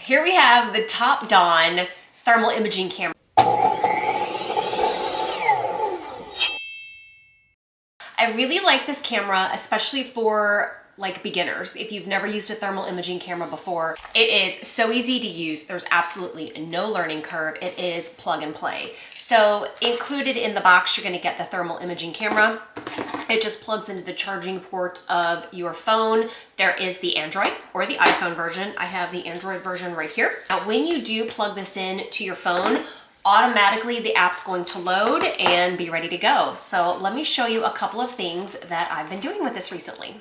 Here we have the TOPDON thermal imaging camera. I really like this camera, especially for like beginners. If you've never used a thermal imaging camera before, it is so easy to use. There's absolutely no learning curve. It is plug and play. So included in the box, you're gonna get the thermal imaging camera. It just plugs into the charging port of your phone. There is the Android or the iPhone version. I have the Android version right here. Now, when you do plug this in to your phone, automatically the app's going to load and be ready to go. So let me show you a couple of things that I've been doing with this recently.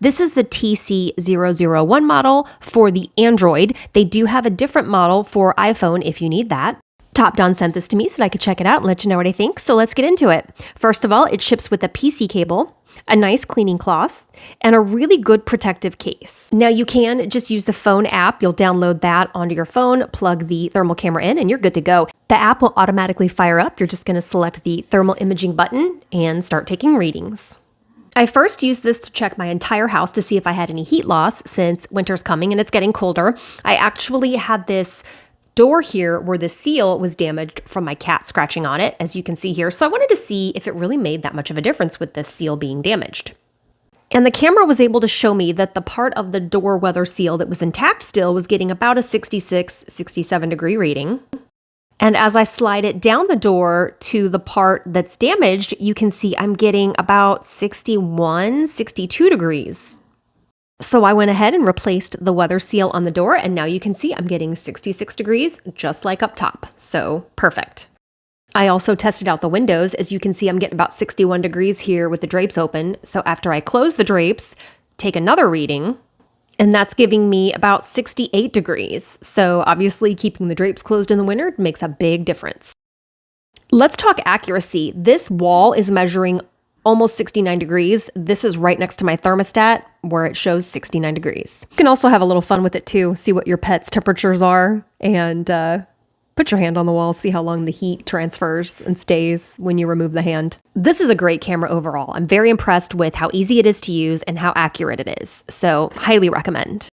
This is the TC001 model for the Android. They do have a different model for iPhone if you need that. TOPDON sent this to me so that I could check it out and let you know what I think. So let's get into it. First of all, it ships with a PC cable, a nice cleaning cloth, and a really good protective case. Now you can just use the phone app. You'll download that onto your phone, plug the thermal camera in, and you're good to go. The app will automatically fire up. You're just going to select the thermal imaging button and start taking readings. I first used this to check my entire house to see if I had any heat loss since winter's coming and it's getting colder. I actually had this door here where the seal was damaged from my cat scratching on it, as you can see here. So I wanted to see if it really made that much of a difference with this seal being damaged. And the camera was able to show me that the part of the door weather seal that was intact still was getting about a 66, 67 degree reading. And as I slide it down the door to the part that's damaged, you can see I'm getting about 61, 62 degrees. So I went ahead and replaced the weather seal on the door, and now you can see I'm getting 66 degrees, just like up top. So perfect. I also tested out the windows. As you can see, I'm getting about 61 degrees here with the drapes open. So after I close the drapes, take another reading, and that's giving me about 68 degrees. So obviously keeping the drapes closed in the winter makes a big difference. Let's talk accuracy. This wall is measuring almost 69 degrees. This is right next to my thermostat where it shows 69 degrees. You can also have a little fun with it too. See what your pet's temperatures are and put your hand on the wall, see how long the heat transfers and stays when you remove the hand. This is a great camera overall. I'm very impressed with how easy it is to use and how accurate it is. So highly recommend.